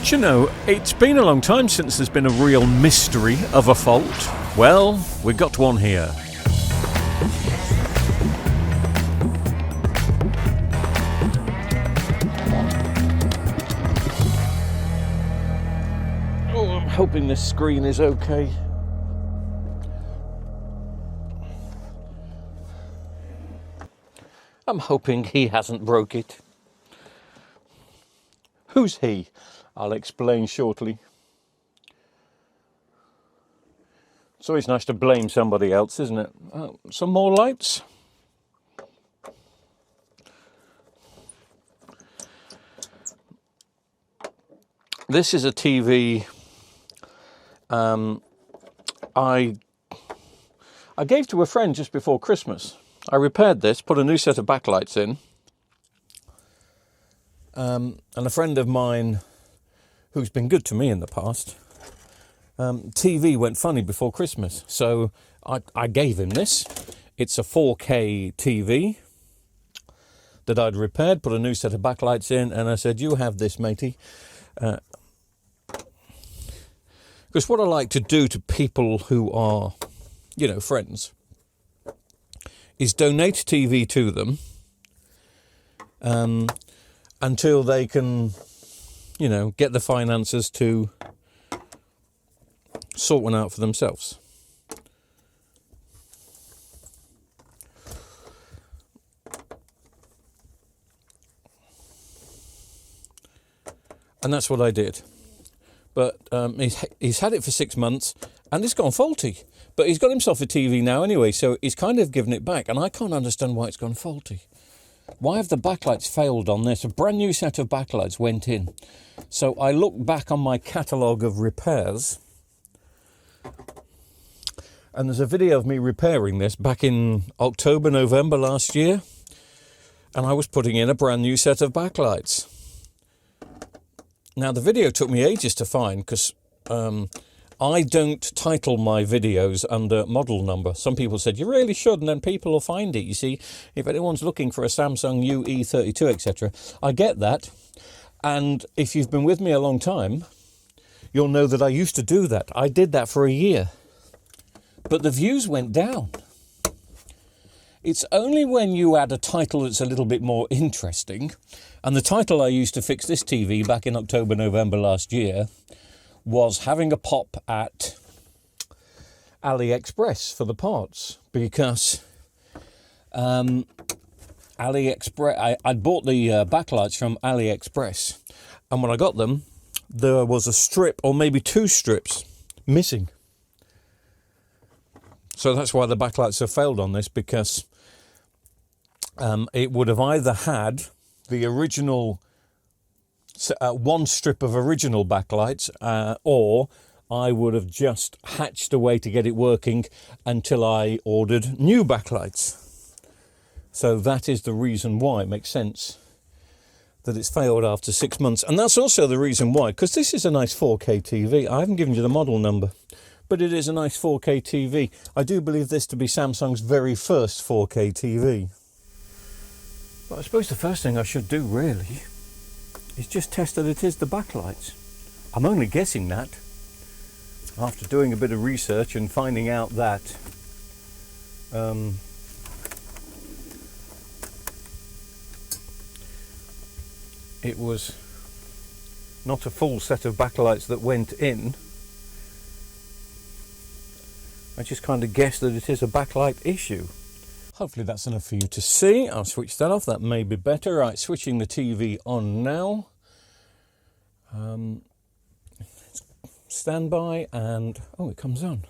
Do you know, it's been a long time since there's been a real mystery of a fault. Well, we got one here. Oh, I'm hoping this screen is okay. I'm hoping he hasn't broke it. Who's he? I'll explain shortly. It's always nice to blame somebody else, isn't it? Some more lights? This is a TV I gave to a friend just before Christmas. I repaired this, put a new set of backlights in. And a friend of mine who's been good to me in the past, TV went funny before Christmas. So I gave him this. It's a 4K TV that I'd repaired, put a new set of backlights in, and I said, you have this, matey. Because what I like to do to people who are, you know, friends, is donate TV to them until they can, you know, get the finances to sort one out for themselves. And that's what I did. But he's had it for 6 months and it's gone faulty. But he's got himself a TV now anyway, so he's kind of given it back. And I can't understand why it's gone faulty. Why have the backlights failed on this? A brand new set of backlights went in. So I looked back on my catalogue of repairs. And there's a video of me repairing this back in October, November last year. And I was putting in a brand new set of backlights. Now, the video took me ages to find because I don't title my videos under model number. Some people said, you really should, and then people will find it. You see, if anyone's looking for a Samsung UE32, etc., I get that. And if you've been with me a long time, you'll know that I used to do that. I did that for a year. But the views went down. It's only when you add a title that's a little bit more interesting. And the title I used to fix this TV back in October, November last year was having a pop at AliExpress for the parts. Because AliExpress, I'd bought the backlights from AliExpress. And when I got them, there was a strip or maybe 2 strips missing. So that's why the backlights have failed on this, because it would have either had the original, one strip of original backlights, or I would have just hatched a way to get it working until I ordered new backlights. So that is the reason why. It makes sense that it's failed after 6 months. And that's also the reason why, because this is a nice 4K TV. I haven't given you the model number, but it is a nice 4K TV. I do believe this to be Samsung's very first 4K TV. But I suppose the first thing I should do, really, is just test that it is the backlights. I'm only guessing that after doing a bit of research and finding out that it was not a full set of backlights that went in. I just kind of guessed that it is a backlight issue. Hopefully that's enough for you to see. I'll switch that off. That may be better. Right, switching the TV on now. Stand by and... oh, it comes on.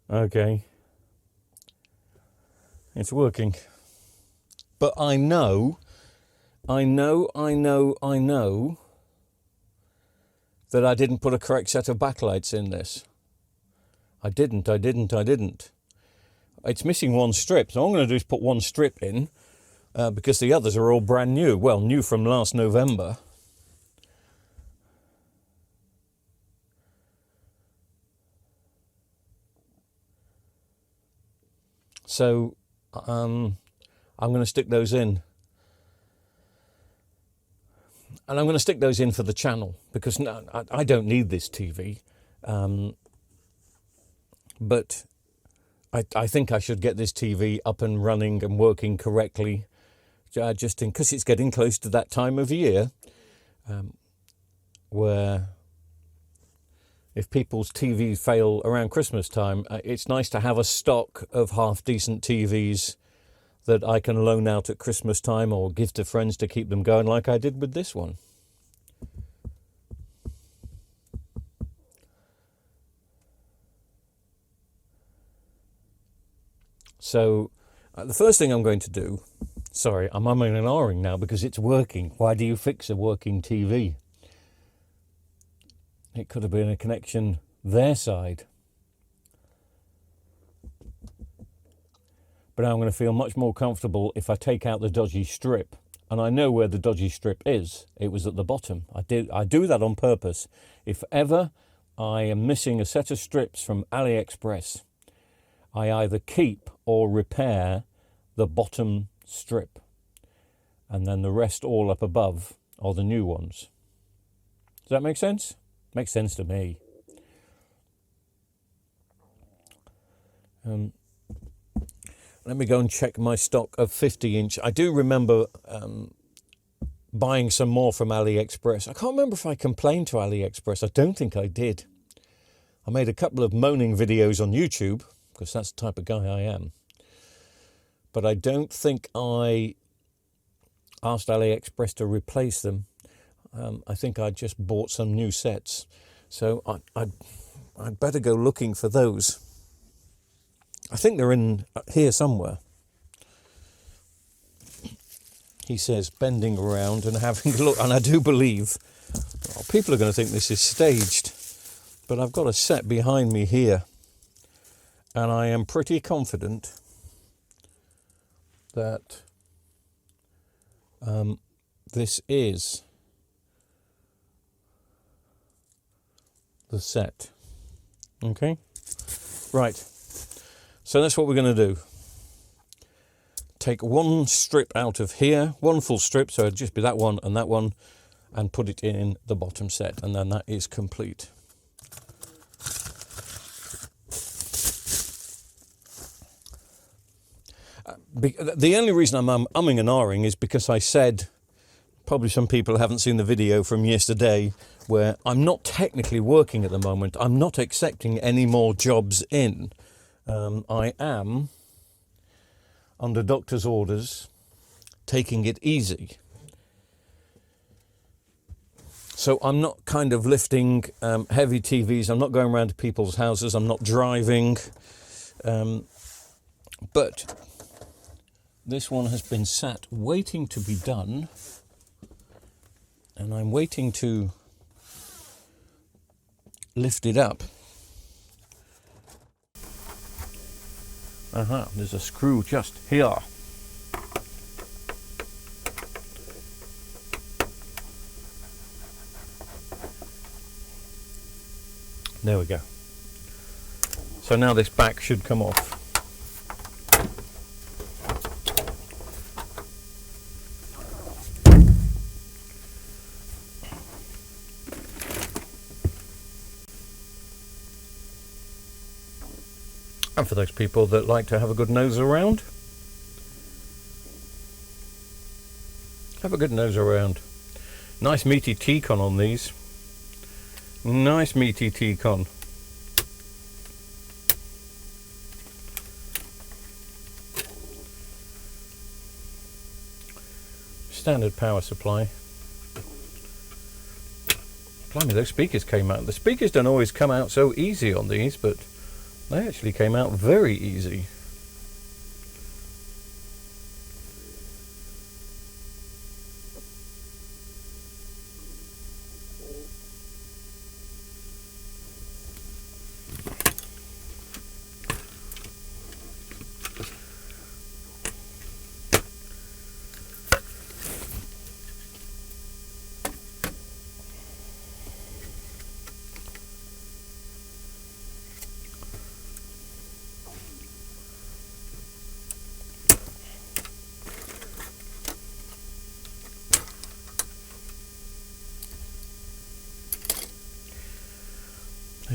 Okay. It's working. But I know that I didn't put a correct set of backlights in this. I didn't. It's missing one strip, so all I'm going to do is put one strip in, because the others are all brand new. Well, new from last November. So I'm going to stick those in. And I'm going to stick those in for the channel, because no, I don't need this TV. But I think I should get this TV up and running and working correctly, just because it's getting close to that time of year where if people's TVs fail around Christmas time, it's nice to have a stock of half-decent TVs that I can loan out at Christmas time or give to friends to keep them going, like I did with this one. So the first thing I'm going to do, sorry, I'm umming and ahhing now because it's working. Why do you fix a working TV? It could have been a connection their side. But now I'm going to feel much more comfortable if I take out the dodgy strip. And I know where the dodgy strip is. It was at the bottom. I do that on purpose. If ever I am missing a set of strips from AliExpress, I either keep or repair the bottom strip. And then the rest all up above are the new ones. Does that make sense? Makes sense to me. Let me go and check my stock of 50-inch. I do remember buying some more from AliExpress. I can't remember if I complained to AliExpress. I don't think I did. I made a couple of moaning videos on YouTube, because that's the type of guy I am. But I don't think I asked AliExpress to replace them. I think I just bought some new sets. So I'd better go looking for those. I think they're in here somewhere. He says, bending around and having a look. And I do believe, well, people are going to think this is staged. But I've got a set behind me here. And I am pretty confident that this is the set. Okay? Right. So that's what we're going to do. Take one strip out of here, one full strip, so it'd just be that one, and put it in the bottom set, and then that is complete. The only reason I'm umming and ahhing is because I said, probably some people haven't seen the video from yesterday, where I'm not technically working at the moment. I'm not accepting any more jobs in. I am, under doctor's orders, taking it easy. So I'm not kind of lifting heavy TVs. I'm not going around to people's houses. I'm not driving. But this one has been sat waiting to be done. And I'm waiting to lift it up. There's a screw just here. There we go. So now this back should come off. And for those people that like to have a good nose around, have a good nose around. Nice meaty T-con on these. Nice meaty T-con. Standard power supply. Blimey, those speakers came out. The speakers don't always come out so easy on these, but they actually came out very easy.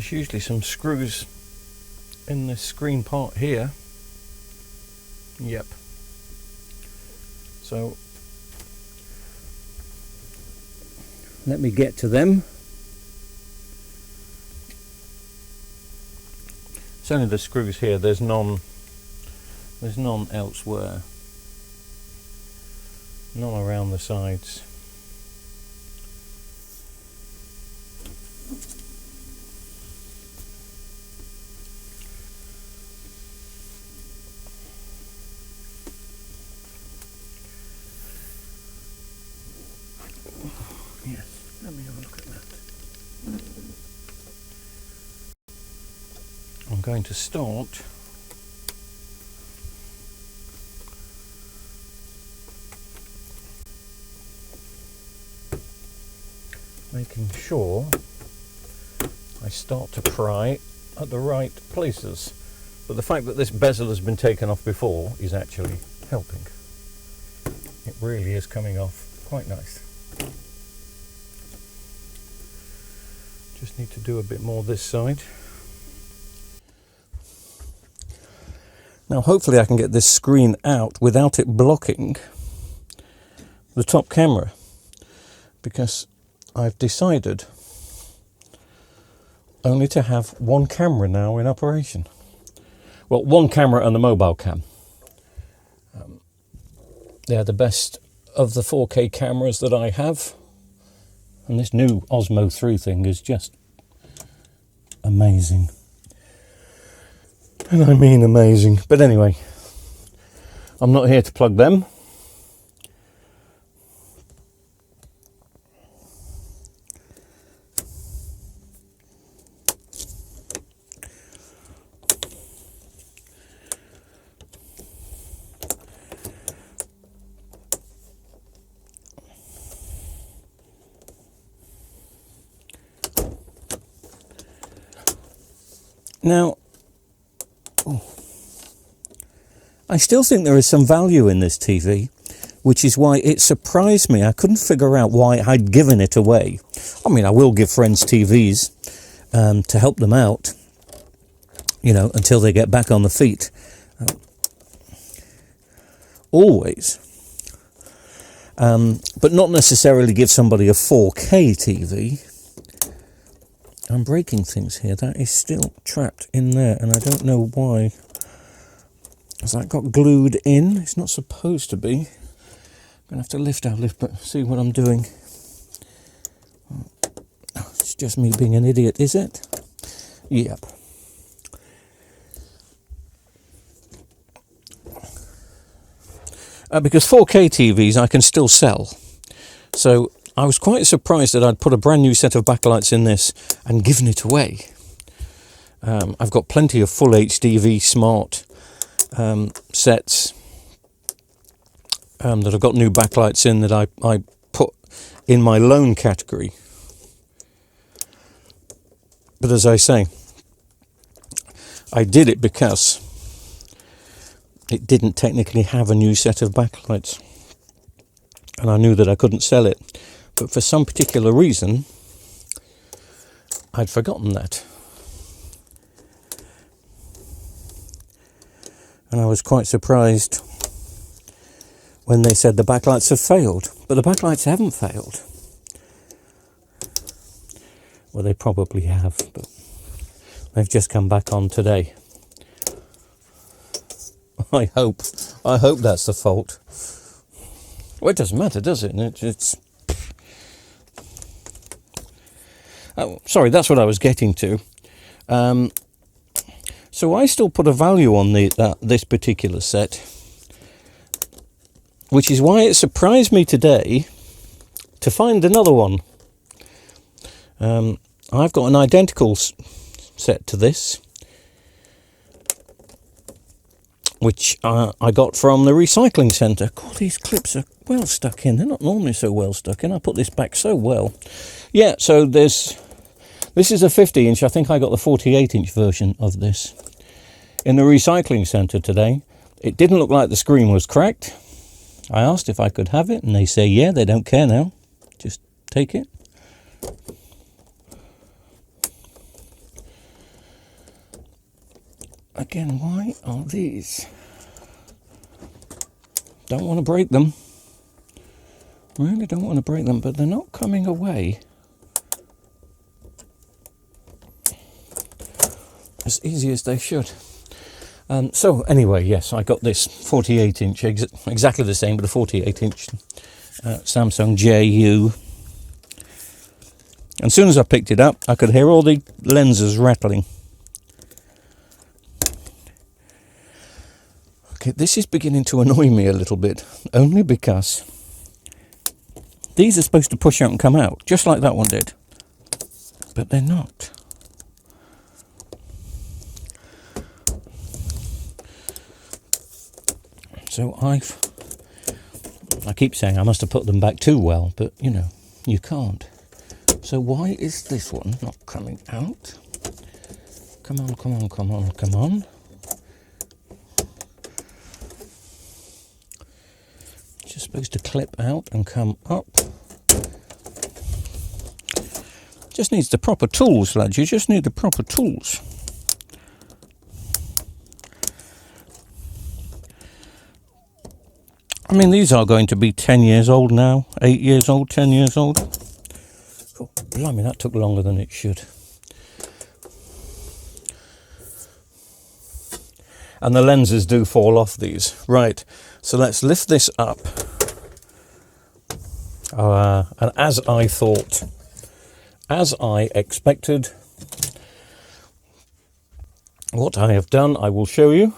there's usually some screws in this screen part here. Yep. So let me get to them. It's only the screws here, there's none elsewhere. None around the sides. Yes, let me have a look at that. I'm going to start making sure I start to pry at the right places. But the fact that this bezel has been taken off before is actually helping. It really is coming off quite nice. Just need to do a bit more this side. Now hopefully I can get this screen out without it blocking the top camera, because I've decided only to have one camera now in operation. Well, one camera and the mobile cam. They're the best of the 4K cameras that I have, and this new Osmo 3 thing is just amazing. And I mean amazing. But anyway, I'm not here to plug them. Now, I still think there is some value in this TV, which is why it surprised me. I couldn't figure out why I'd given it away. I mean, I will give friends TVs to help them out, you know, until they get back on the feet. Always. But not necessarily give somebody a 4K TV. I'm breaking things here. That is still trapped in there, and I don't know why. Has that got glued in? It's not supposed to be. I'm going to have to lift, but see what I'm doing. Oh, it's just me being an idiot, is it? Yep. Because 4K TVs I can still sell. So I was quite surprised that I'd put a brand new set of backlights in this and given it away. I've got plenty of full HDV smart sets that have got new backlights in that I put in my loan category. But as I say, I did it because it didn't technically have a new set of backlights, and I knew that I couldn't sell it. But for some particular reason, I'd forgotten that. And I was quite surprised when they said the backlights have failed. But the backlights haven't failed. Well, they probably have, but they've just come back on today. I hope that's the fault. Well, it doesn't matter, does it? It's oh, sorry, that's what I was getting to. So I still put a value on this particular set, which is why it surprised me today to find another one. I've got an identical set to this, which I got from the recycling centre. God, these clips are well stuck in. They're not normally so well stuck in. I put this back so well. Yeah, so this is a 50-inch. I think I got the 48-inch version of this in the recycling centre today. It didn't look like the screen was cracked. I asked if I could have it, and they say, yeah, they don't care now. Just take it. again, why are these? Don't want to break them. Really don't want to break them, but they're not coming away as easy as they should. So anyway, yes, I got this 48 inch, exactly the same, but a 48 inch Samsung JU. And as soon as I picked it up, I could hear all the lenses rattling. Okay, this is beginning to annoy me a little bit, only because these are supposed to push out and come out, just like that one did, but they're not. So I keep saying I must have put them back too well, but you know, you can't. So why is this one not coming out? Come on, come on, come on, come on. It's just supposed to clip out and come up. Just needs the proper tools, lads. You just need the proper tools. I mean, these are going to be 10 years old now, 8 years old, 10 years old. Oh, blimey, that took longer than it should. And the lenses do fall off these. Right, so let's lift this up. And as I thought, as I expected, what I have done, I will show you.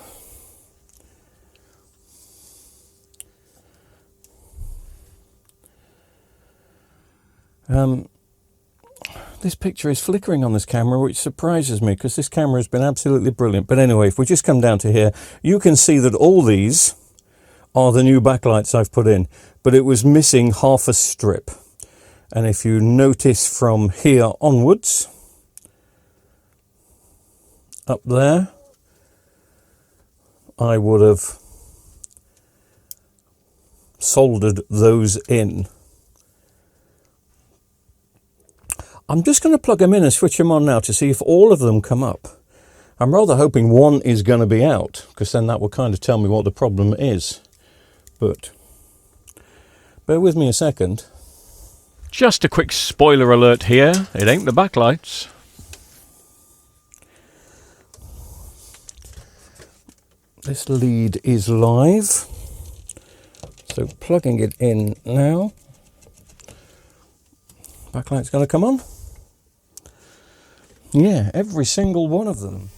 This picture is flickering on this camera, which surprises me because this camera has been absolutely brilliant. But anyway, if we just come down to here, you can see that all these are the new backlights I've put in, but it was missing half a strip. And if you notice from here onwards, up there, I would have soldered those in. I'm just going to plug them in and switch them on now to see if all of them come up. I'm rather hoping one is going to be out, because then that will kind of tell me what the problem is. But bear with me a second. Just a quick spoiler alert here. It ain't the backlights. This lead is live. So plugging it in now. Backlight's going to come on. Yeah, every single one of them.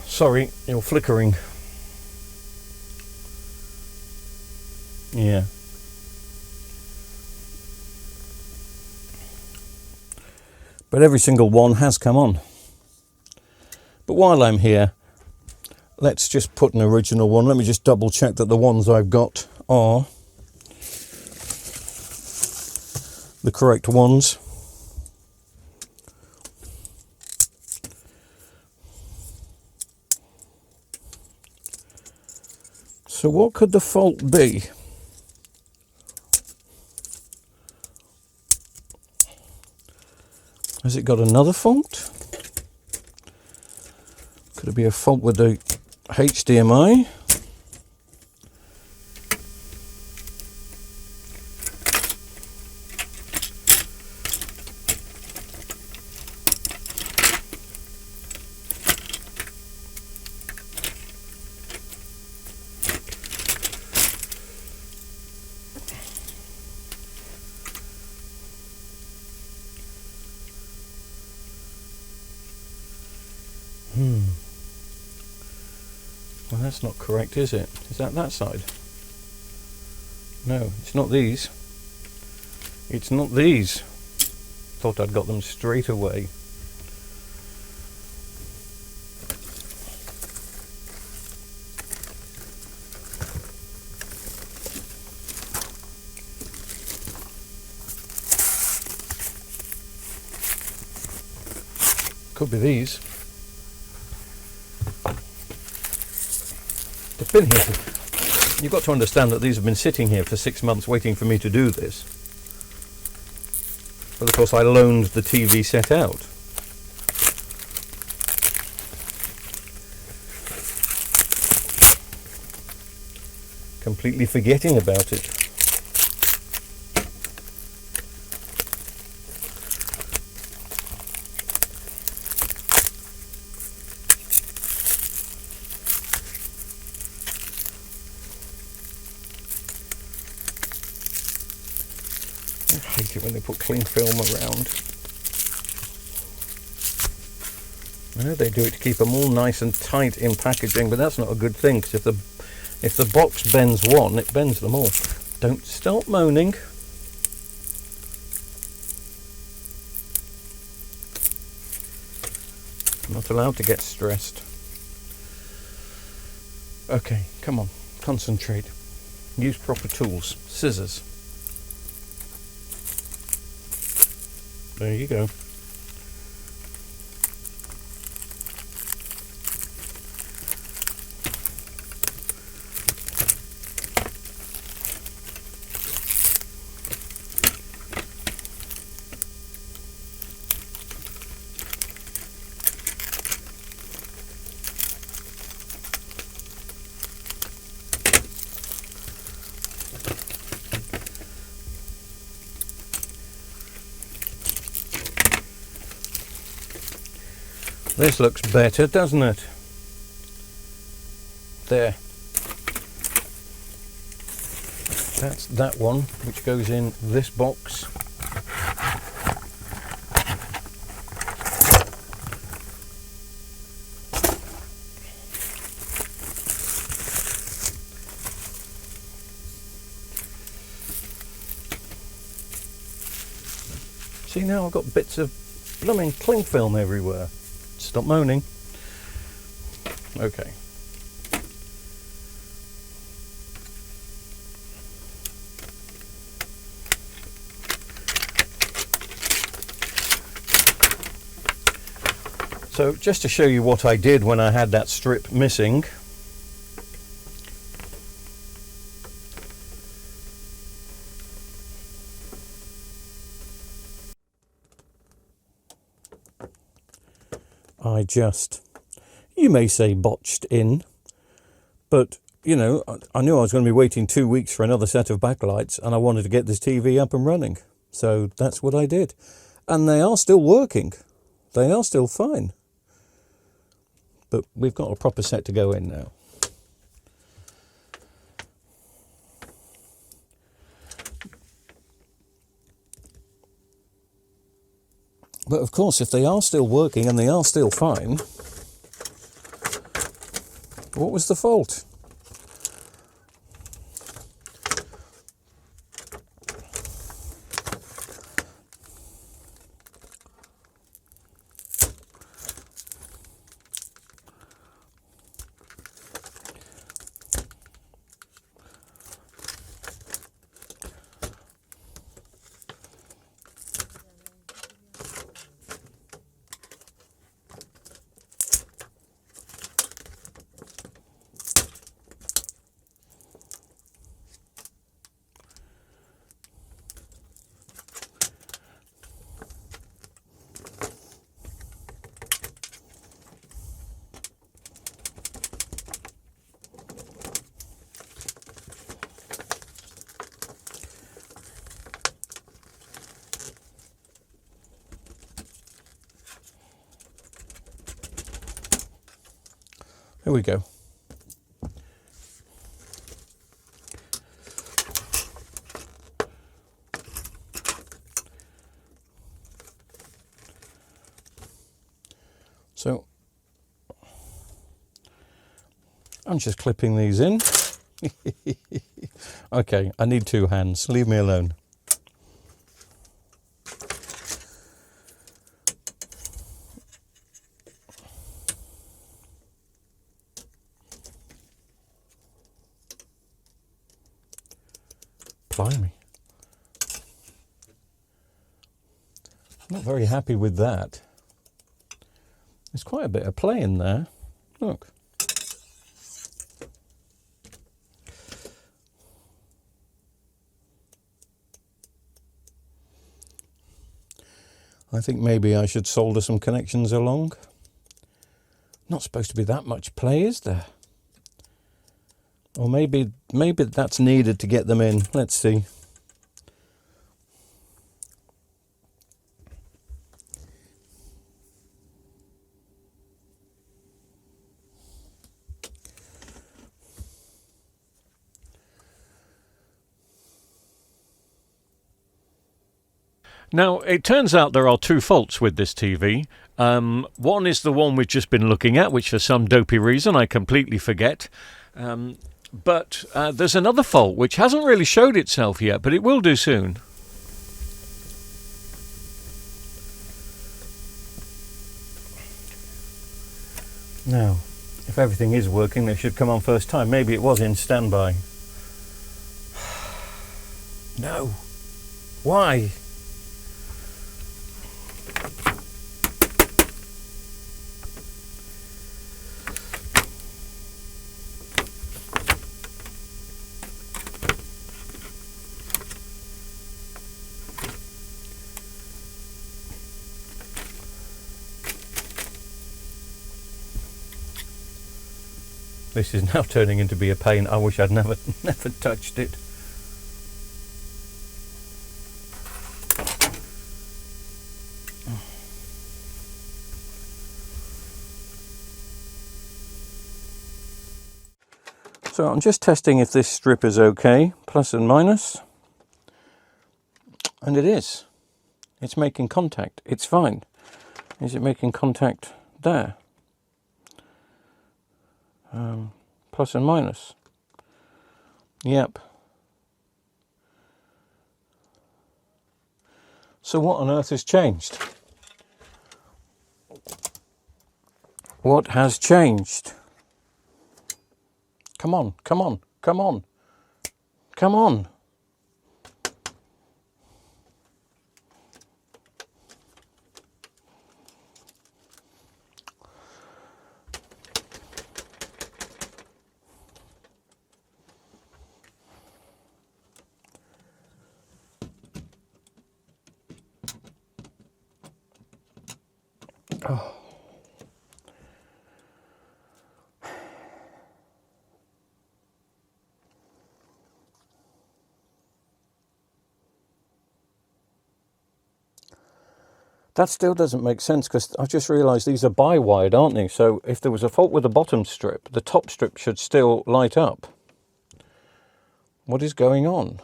Sorry, you're flickering. Yeah. But every single one has come on. But while I'm here, let's just put an original one. Let me just double check that the ones I've got are the correct ones. So what could the fault be? Has it got another fault? Could it be a fault with the HDMI? Well, that's not correct, is it? Is that side? No, it's not these. It's not these. Thought I'd got them straight away. Could be these. been here. You've got to understand that these have been sitting here for 6 months waiting for me to do this. But of course I loaned the TV set out. Completely forgetting about it. I hate it when they put cling film around. I know they do it to keep them all nice and tight in packaging, but that's not a good thing, because if the box bends one, it bends them all. Don't stop moaning. I'm not allowed to get stressed. Okay, come on, concentrate. Use proper tools. Scissors. There you go. This looks better, doesn't it? There. That's that one, which goes in this box. See, now I've got bits of blooming cling film everywhere. Stop moaning. Okay. So just to show you what I did when I had that strip missing, I just, you may say, botched in, but you know, I knew I was going to be waiting 2 weeks for another set of backlights, and I wanted to get this TV up and running, so that's what I did. And they are still working, they are still fine, but we've got a proper set to go in now. But of course, if they are still working and they are still fine, what was the fault? Here we go. So I'm just clipping these in. Okay, I need 2 hands. Leave me alone. Blimey. Not very happy with that. There's quite a bit of play in there. Look. I think maybe I should solder some connections along. Not supposed to be that much play, is there? Or maybe that's needed to get them in. Let's see. Now, it turns out there are two faults with this TV. One is the one we've just been looking at, which for some dopey reason I completely forget. But there's another fault which hasn't really showed itself yet, but it will do soon. Now, if everything is working, they should come on first time. Maybe it was in standby. No. Why? This is now turning into be a pain. I wish I'd never touched it. So I'm just testing if this strip is okay, plus and minus. And it is. It's making contact. It's fine. Is it making contact there? Plus and minus. Yep. So what on earth has changed? What has changed? Come on, come on, come on, come on. Oh. That still doesn't make sense, because I've just realised these are bi-wired, aren't they? So if there was a fault with the bottom strip, the top strip should still light up. What is going on?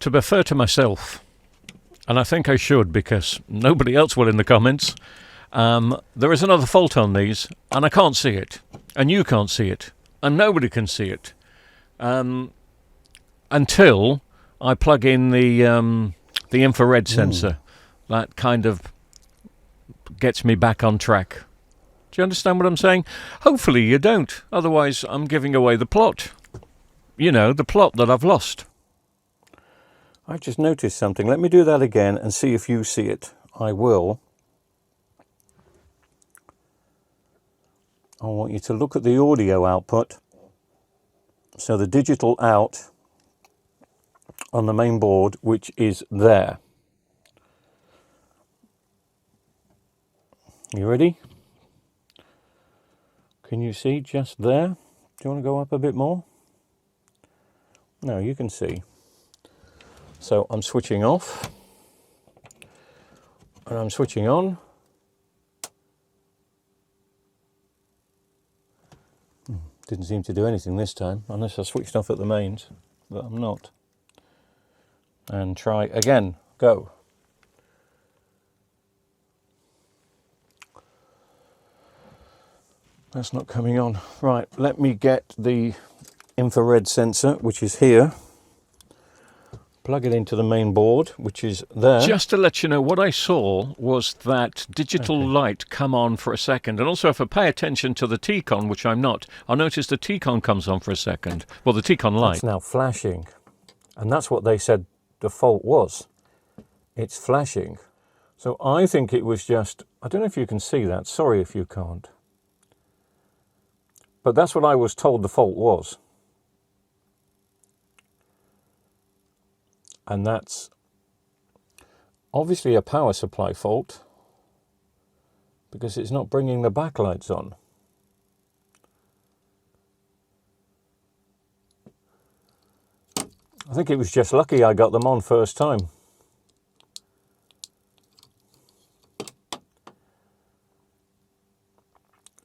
To be fair to myself, and I think I should because nobody else will in the comments, there is another fault on these, and I can't see it, and you can't see it, and nobody can see it. Until I plug in the infrared sensor. That kind of gets me back on track. Do you understand what I'm saying? Hopefully you don't. Otherwise, I'm giving away the plot. You know, the plot that I've lost. I just noticed something. Let me do that again and see if you see it. I will. I want you to look at the audio output. So the digital out on the main board, which is there. You ready? Can you see just there? Do you want to go up a bit more? No, you can see. So I'm switching off and I'm switching on. Didn't seem to do anything this time, unless I switched off at the mains, but I'm not. And try again. Go. That's not coming on. Right, let me get the infrared sensor, which is here. Plug it into the main board, which is there. Just to let you know, what I saw was that digital light come on for a second. And also, if I pay attention to the T-con, which I'm not, I'll notice the T-con comes on for a second. Well, the T-con light. It's now flashing. And that's what they said the fault was. It's flashing. So I think it was just, I don't know if you can see that. Sorry if you can't. But that's what I was told the fault was. And that's obviously a power supply fault because it's not bringing the backlights on. I think it was just lucky I got them on first time.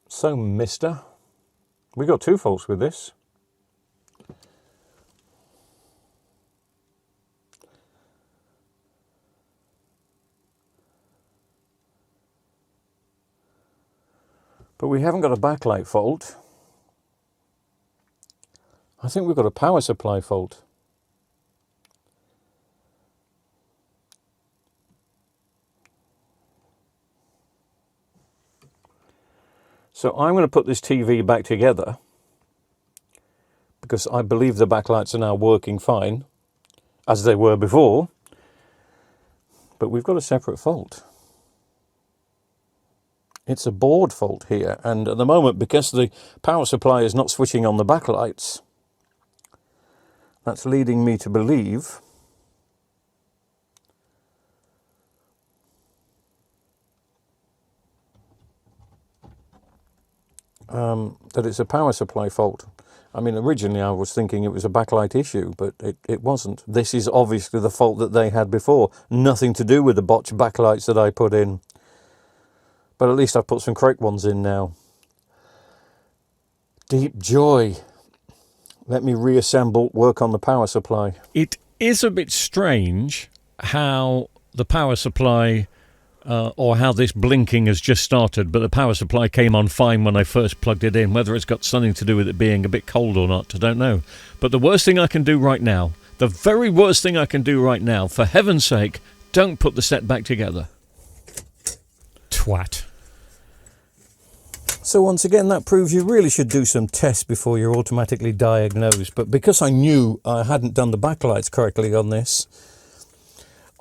So, mister, we got two faults with this. But we haven't got a backlight fault. I think we've got a power supply fault. So I'm going to put this TV back together because I believe the backlights are now working fine, as they were before. But we've got a separate fault. It's a board fault here, and at the moment, because the power supply is not switching on the backlights, that's leading me to believe that it's a power supply fault. I mean, originally I was thinking it was a backlight issue, but it wasn't. This is obviously the fault that they had before. Nothing to do with the botched backlights that I put in. But at least I've put some correct ones in now. Deep joy. Let me reassemble, work on the power supply. It is a bit strange how the power supply, or how this blinking has just started, but the power supply came on fine when I first plugged it in. Whether it's got something to do with it being a bit cold or not, I don't know. But the worst thing I can do right now, the very worst thing I can do right now, for heaven's sake, don't put the set back together. Twat. So once again, that proves you really should do some tests before you're automatically diagnosed. But because I knew I hadn't done the backlights correctly on this,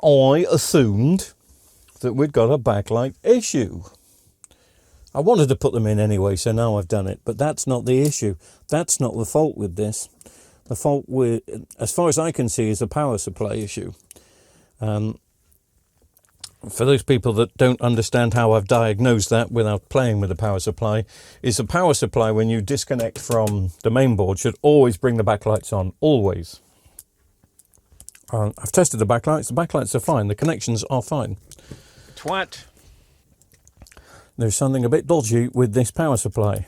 I assumed that we'd got a backlight issue. I wanted to put them in anyway, so now I've done it. But that's not the issue. That's not the fault with this. The fault, with, as far as I can see, is a power supply issue. For those people that don't understand how I've diagnosed that without playing with the power supply, is the power supply, when you disconnect from the main board, should always bring the backlights on, always. I've tested the backlights are fine, the connections are fine. Twat. There's something a bit dodgy with this power supply.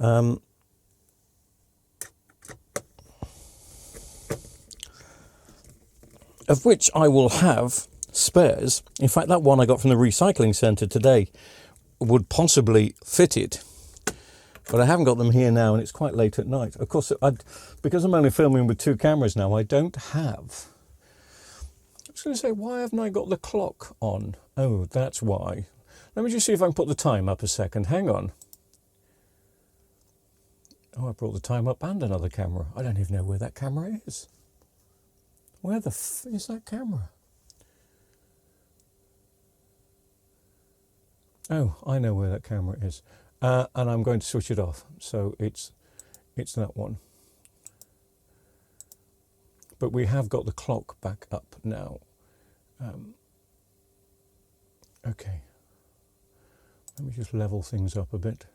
Of which I will have spares. In fact, that one I got from the recycling centre today would possibly fit it, but I haven't got them here now, and it's quite late at night. Of course, because I'm only filming with two cameras now, I don't have. I was going to say, why haven't I got the clock on? Oh, that's why. Let me just see if I can put the time up a second. Hang on. Oh, I brought the time up and another camera. I don't even know where that camera is. Where the f is that camera? Oh, I know where that camera is. And I'm going to switch it off. So it's that one. But we have got the clock back up now. Okay. Let me just level things up a bit.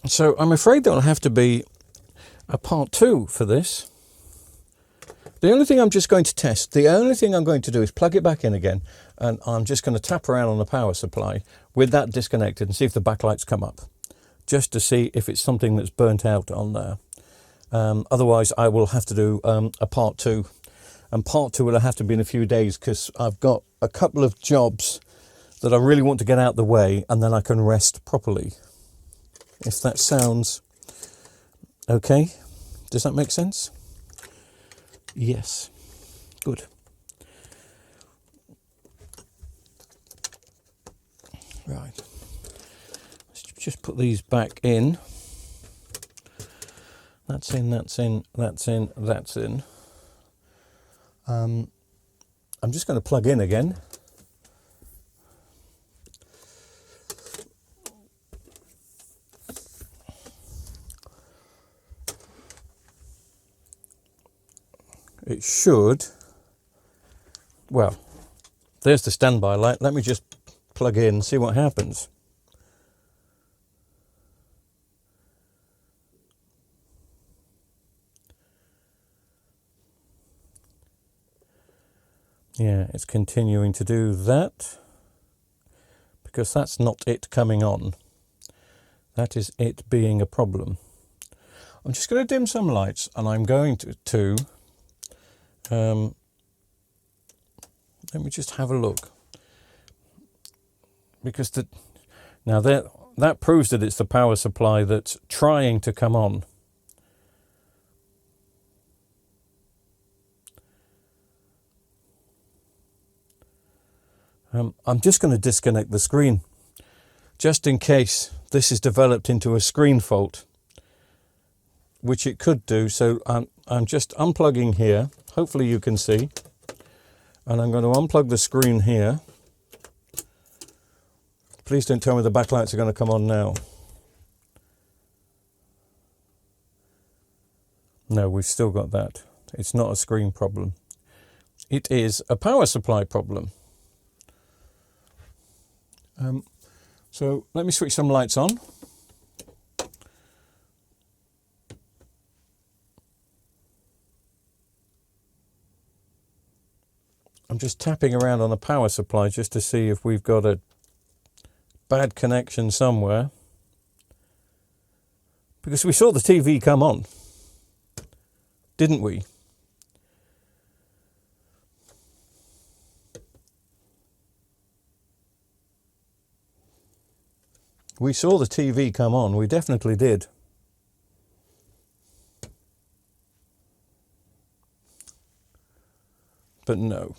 So I'm afraid there'll have to be a part 2 for this. The only thing I'm just going to test, the only thing I'm going to do is plug it back in again, and I'm just going to tap around on the power supply with that disconnected and see if the backlights come up, just to see if it's something that's burnt out on there. Otherwise I will have to do a part 2, and part 2 will have to be in a few days, because I've got a couple of jobs that I really want to get out the way, and then I can rest properly. If that sounds okay, does that make sense? Yes, good. Right, let's just put these back in. That's in, that's in, that's in, that's in. I'm just going to plug in again. it should, well, there's the standby light. Let me just plug in and see what happens. Yeah, it's continuing to do that because that's not it coming on. That is it being a problem. I'm just going to dim some lights, and I'm going to let me just have a look, because now that proves that it's the power supply that's trying to come on. I'm just going to disconnect the screen, just in case this is developed into a screen fault, which it could do. So I'm just unplugging here. Hopefully you can see. And I'm going to unplug the screen here. Please don't tell me the backlights are going to come on now. No, we've still got that. It's not a screen problem. It is a power supply problem. So let me switch some lights on. I'm just tapping around on the power supply just to see if we've got a bad connection somewhere. Because we saw the TV come on, didn't we? We saw the TV come on, we definitely did. But no.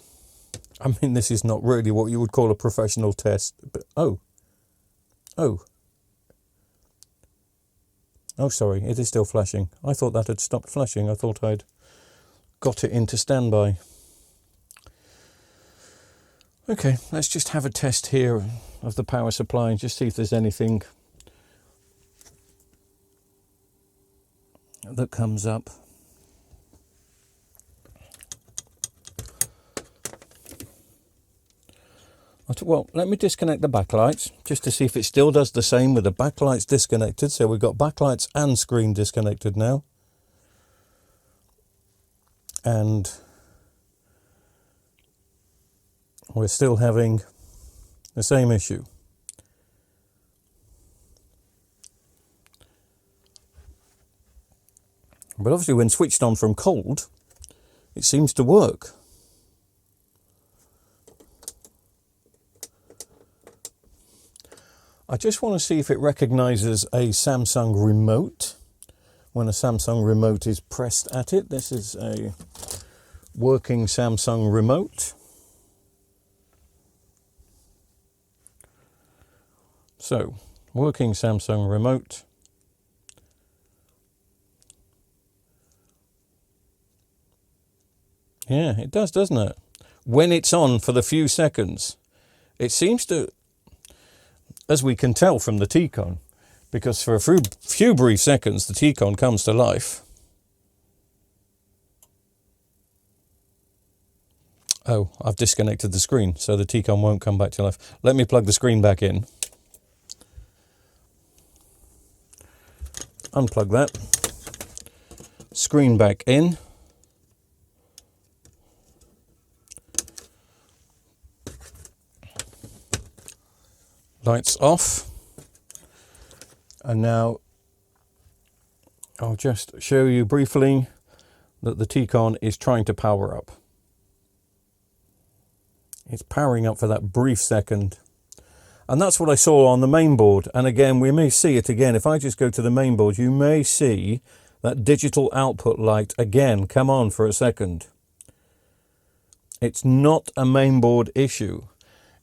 I mean, this is not really what you would call a professional test. But oh, sorry, it is still flashing. I thought that had stopped flashing. I thought I'd got it into standby. Okay, let's just have a test here of the power supply and just see if there's anything that comes up. Well, let me disconnect the backlights just to see if it still does the same with the backlights disconnected. So we've got backlights and screen disconnected now. And we're still having the same issue. But obviously when switched on from cold, it seems to work. I just want to see if it recognises a Samsung remote when a Samsung remote is pressed at it. This is a working Samsung remote. So, working Samsung remote. Yeah, it does, doesn't it? When it's on for the few seconds, it seems to, as we can tell from the T-con, because for a few brief seconds the T-con comes to life. Oh, I've disconnected the screen, so the T-con won't come back to life. Let me plug the screen back in. Unplug that. Screen back in. Lights off. And now I'll just show you briefly that the T-con is trying to power up. It's powering up for that brief second. And that's what I saw on the main board. And again, we may see it again. If I just go to the main board, you may see that digital output light again come on for a second. It's not a mainboard issue.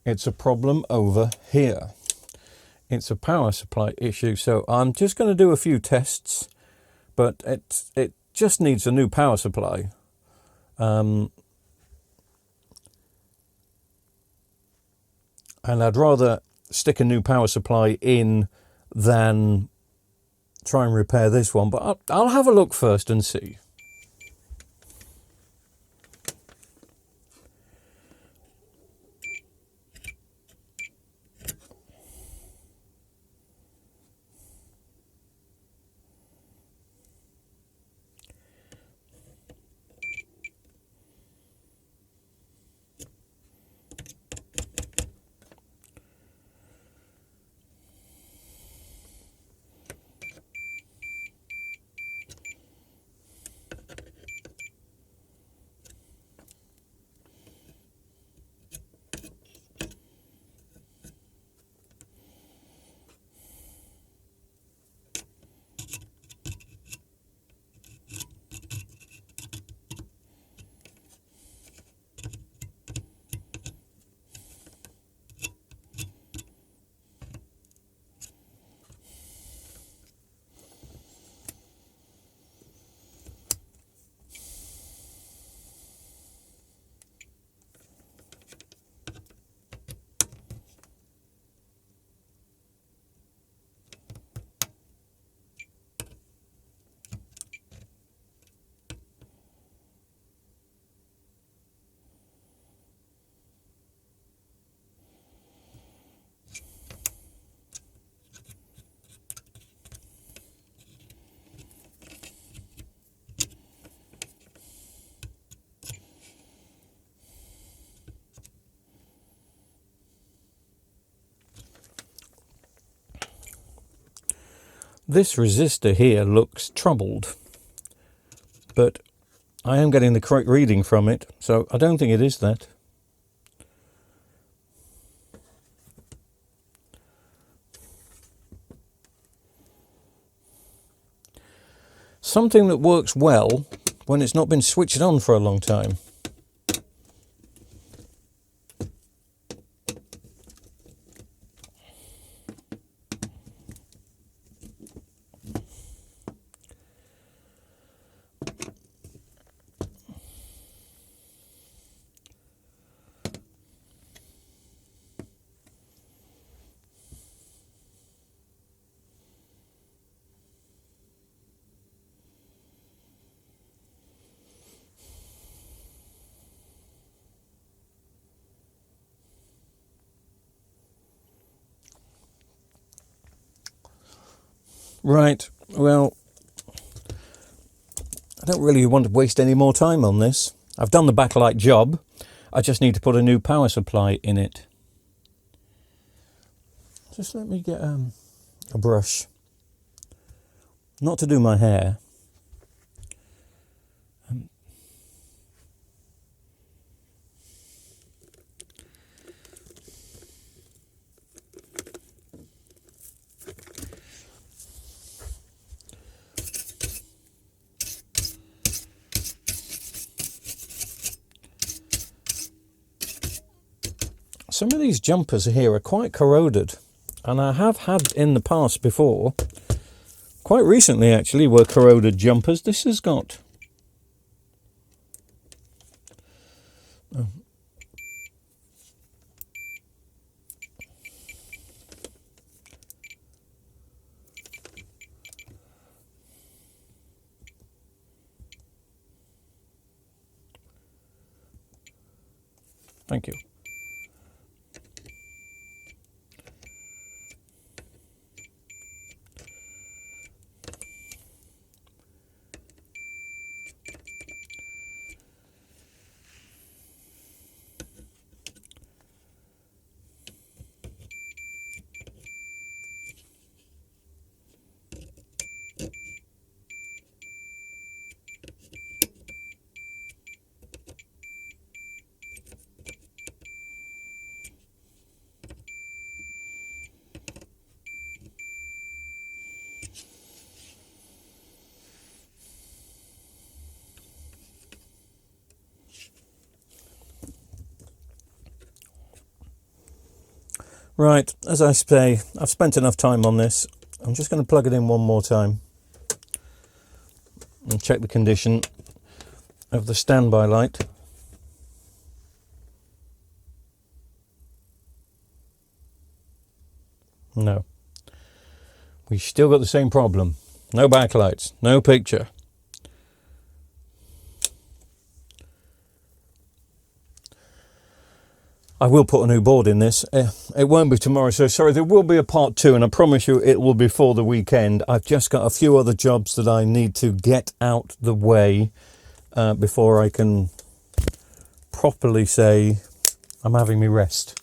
It's a problem over here. It's a power supply issue. So I'm just going to do a few tests, but it just needs a new power supply. And I'd rather stick a new power supply in than try and repair this one. But I'll have a look first and see. This resistor here looks troubled, but I am getting the correct reading from it, so I don't think it is that. Something that works well when it's not been switched on for a long time. Right, well, I don't really want to waste any more time on this. I've done the backlight job. I just need to put a new power supply in it. Just let me get a brush. Not to do my hair. Some of these jumpers here are quite corroded, and I have had in the past before, quite recently actually, were corroded jumpers. This has got thank you. Right, as I say, I've spent enough time on this. I'm just going to plug it in one more time and check the condition of the standby light. No. We still got the same problem. No backlights, no picture. I will put a new board in this. It won't be tomorrow, so sorry, there will be a part 2, and I promise you it will be for the weekend. I've just got a few other jobs that I need to get out the way before I can properly say I'm having me rest.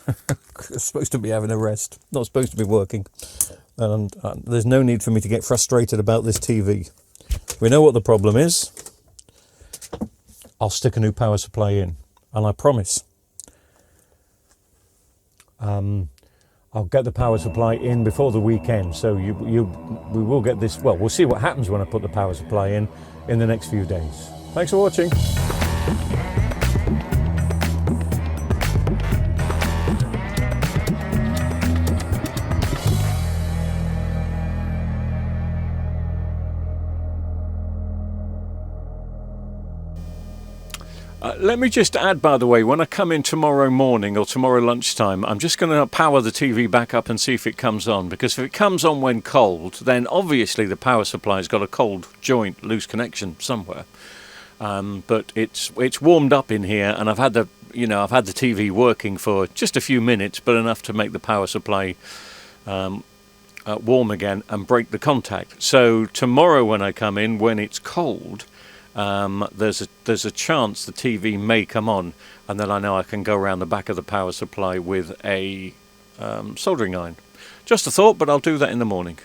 I'm supposed to be having a rest, not supposed to be working. And there's no need for me to get frustrated about this TV. We know what the problem is. I'll stick a new power supply in, and I promise I'll get the power supply in before the weekend, so we will get this. Well, we'll see what happens when I put the power supply in the next few days. Thanks for watching. Let me just add, by the way, when I come in tomorrow morning or tomorrow lunchtime, I'm just going to power the TV back up and see if it comes on. Because if it comes on when cold, then obviously the power supply's got a cold joint, loose connection somewhere. But it's warmed up in here, and I've had the TV working for just a few minutes, but enough to make the power supply warm again and break the contact. So tomorrow when I come in, when it's cold, there's a chance the TV may come on, and then I know I can go around the back of the power supply with a soldering iron. Just a thought, but I'll do that in the morning.